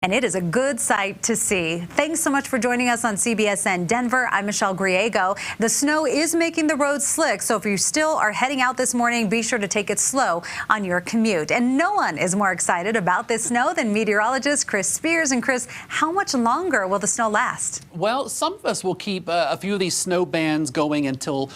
And it is a good sight to see. Thanks so much for joining us on CBSN Denver. I'm Michelle Griego. The snow is making the roads slick, so if you still are heading out this morning, be sure to take it slow on your commute. And no one is more excited about this snow than meteorologist Chris Spears. And Chris, how much longer will the snow last? Well, some of us will keep a few of these snow bands going until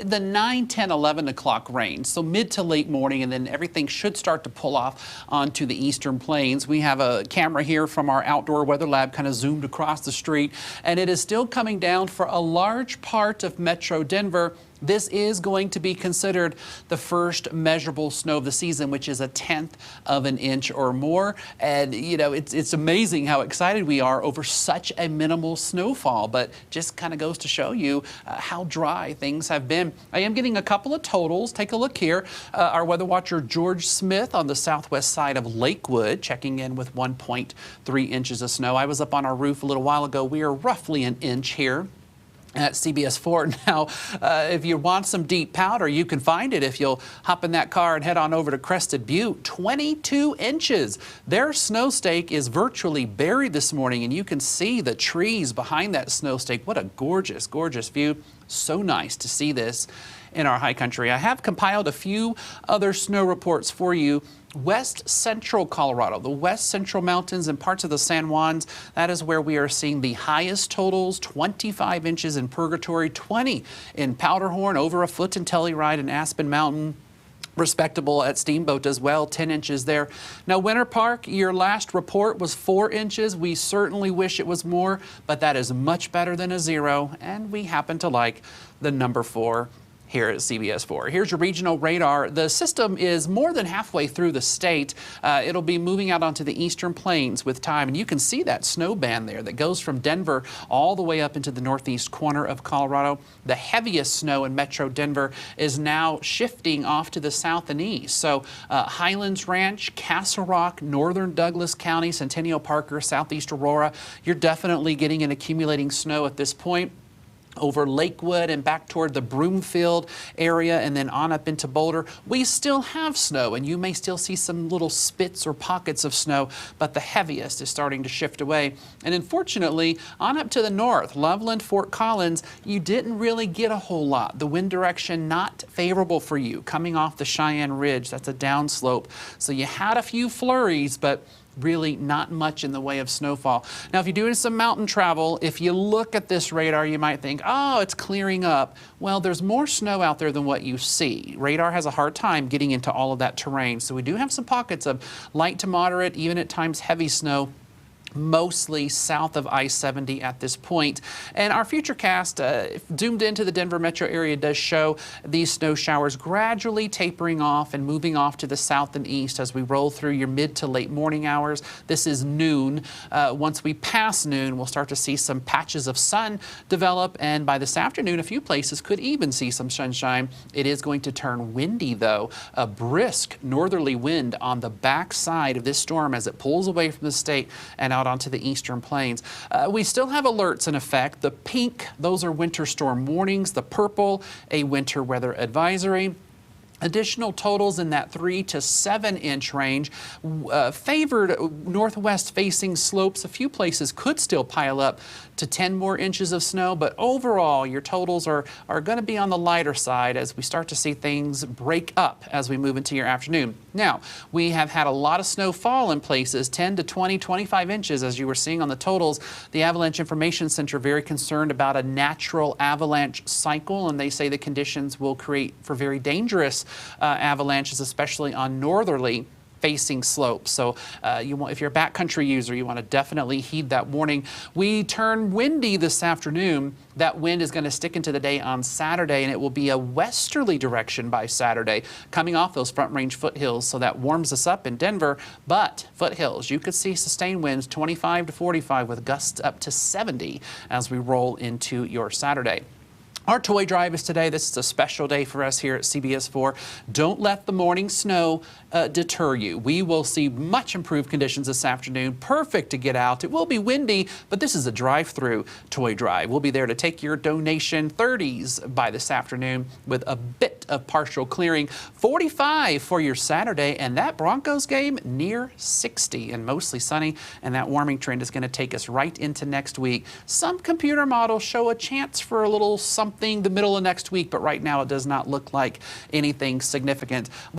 the 9, 10, 11 o'clock range, so mid to late morning, and then everything should start to pull off onto the eastern plains. We have a camera here from our outdoor weather lab kind of zoomed across the street, and it is still coming down for a large part of Metro Denver. This is going to be considered the first measurable snow of the season, which is 1/10 of an inch or more. And, you know, it's amazing how excited we are over such a minimal snowfall, but just kind of goes to show you how dry things have been. I am getting a couple of totals. Take a look here. Our weather watcher George Smith on the southwest side of Lakewood checking in with 1.3 inches of snow. I was up on our roof a little while ago. We are roughly an inch here at CBS 4. Now, if you want some deep powder, you can find it if you'll hop in that car and head on over to Crested Butte. 22 inches. Their snow stake is virtually buried this morning, and you can see the trees behind that snow stake. What a gorgeous, gorgeous view. So nice to see this in our high country. I have compiled a few other snow reports for you. West central Colorado, the west central mountains and parts of the San Juans, that is where we are seeing the highest totals. 25 inches in Purgatory, 20 in Powderhorn, over a foot in Telluride and Aspen Mountain. Respectable at Steamboat as well, 10 inches there. Now, Winter Park, your last report was 4 inches. We certainly wish it was more, but that is much better than a 0, and we happen to like the number 4 here at CBS 4. Here's your regional radar. The system is more than halfway through the state. It'll be moving out onto the eastern plains with time, and you can see that snow band there that goes from Denver all the way up into the northeast corner of Colorado. The heaviest snow in Metro Denver is now shifting off to the south and east. So Highlands Ranch, Castle Rock, northern Douglas County, Centennial Parker, southeast Aurora, you're definitely getting and accumulating snow at this point. Over Lakewood and back toward the Broomfield area and then on up into Boulder, we still have snow, and you may still see some little spits or pockets of snow, but the heaviest is starting to shift away. And unfortunately, on up to the north, Loveland, Fort Collins, you didn't really get a whole lot. The wind direction not favorable for you coming off the Cheyenne Ridge. That's a downslope. So you had a few flurries, but really not much in the way of snowfall. Now, if you're doing some mountain travel, if you look at this radar, you might think, oh, it's clearing up. Well, there's more snow out there than what you see. Radar has a hard time getting into all of that terrain. So we do have some pockets of light to moderate, even at times heavy snow, mostly south of I-70 at this point. And our futurecast, zoomed into the Denver metro area, does show these snow showers gradually tapering off and moving off to the south and east as we roll through your mid to late morning hours. This is noon. Once we pass noon, we'll start to see some patches of sun develop, and by this afternoon, a few places could even see some sunshine. It is going to turn windy, though. A brisk northerly wind on the backside of this storm as it pulls away from the state and out onto the eastern plains. We still have alerts in effect. The pink, those are winter storm warnings. The purple, a winter weather advisory. Additional totals in that 3 to 7 inch range. Favored northwest facing slopes. A few places could still pile up to 10 more inches of snow, but overall your totals are going to be on the lighter side as we start to see things break up as we move into your afternoon. Now, we have had a lot of snowfall in places, 10 to 20, 25 inches as you were seeing on the totals. The Avalanche Information Center very concerned about a natural avalanche cycle, and they say the conditions will create for very dangerous avalanches, especially on northerly facing slopes. So if you're a backcountry user, you want to definitely heed that warning. We turn windy this afternoon. That wind is going to stick into the day on Saturday, and it will be a westerly direction by Saturday, coming off those front range foothills. So that warms us up in Denver. But foothills, you could see sustained winds 25 to 45 with gusts up to 70 as we roll into your Saturday. Our toy drive is today. This is a special day for us here at CBS 4. Don't let the morning snow deter you. We will see much improved conditions this afternoon. Perfect to get out. It will be windy, but this is a drive-through toy drive. We'll be there to take your donation. 30s by this afternoon with a bit of partial clearing. 45 for your Saturday, and that Broncos game near 60 and mostly sunny. And that warming trend is going to take us right into next week. Some computer models show a chance for a little something the middle of next week, but right now it does not look like anything significant.